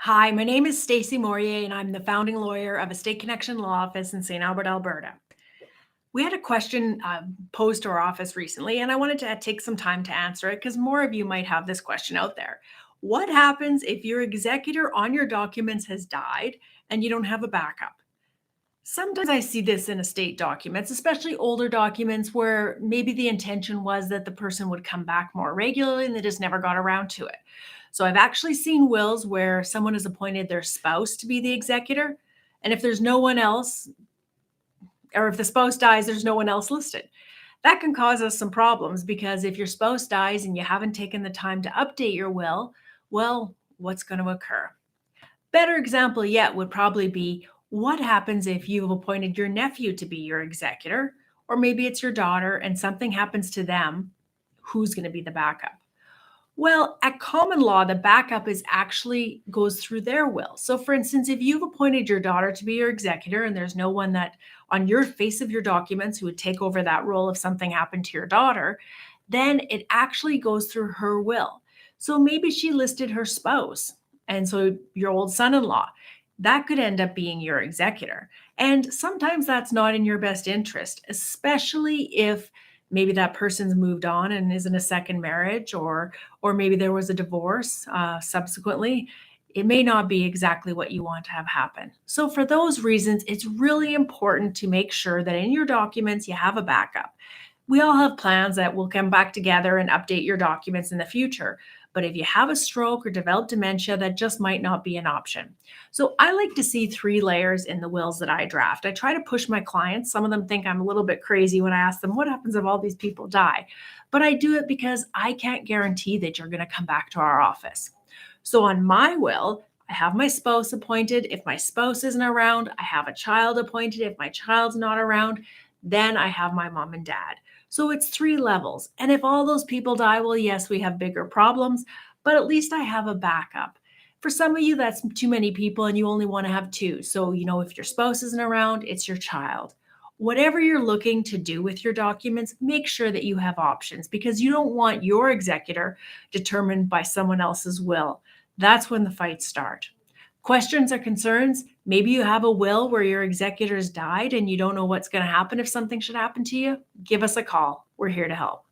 Hi, my name is Stacey Morier, and I'm the founding lawyer of Estate Connection Law Office in St. Albert, Alberta. We had a question posed to our office recently, and I wanted to take some time to answer it because more of you might have this question out there. What happens if your executor on your documents has died and you don't have a backup? Sometimes I see this in estate documents, especially older documents where maybe the intention was that the person would come back more regularly and they just never got around to it. So I've actually seen wills where someone has appointed their spouse to be the executor. And if there's no one else, or if the spouse dies, there's no one else listed. That can cause us some problems because if your spouse dies and you haven't taken the time to update your will, well, what's going to occur? Better example yet would probably be what happens if you've appointed your nephew to be your executor, or maybe it's your daughter and something happens to them. Who's going to be the backup? Well, at common law, the backup is actually goes through their will. So, for instance, if you've appointed your daughter to be your executor and there's no one that on your face of your documents who would take over that role if something happened to your daughter, then it actually goes through her will. So maybe she listed her spouse, and so your old son in law. That could end up being your executor. And sometimes that's not in your best interest, especially if maybe that person's moved on and is in a second marriage, or maybe there was a divorce subsequently. It may not be exactly what you want to have happen. So for those reasons, it's really important to make sure that in your documents you have a backup. We all have plans that will come back together and update your documents in the future. But if you have a stroke or develop dementia, that just might not be an option. So I like to see three layers in the wills that I draft. I try to push my clients. Some of them think I'm a little bit crazy when I ask them, what happens if all these people die? But I do it because I can't guarantee that you're going to come back to our office. So on my will, I have my spouse appointed. If my spouse isn't around, I have a child appointed. If my child's not around, then I have my mom and dad. So it's three levels. And if all those people die, well, yes, we have bigger problems, but at least I have a backup. For some of you, that's too many people and you only want to have two. So, if your spouse isn't around, it's your child. Whatever you're looking to do with your documents, make sure that you have options because you don't want your executor determined by someone else's will. That's when the fights start. Questions or concerns? Maybe you have a will where your executors died and you don't know what's going to happen if something should happen to you. Give us a call. We're here to help.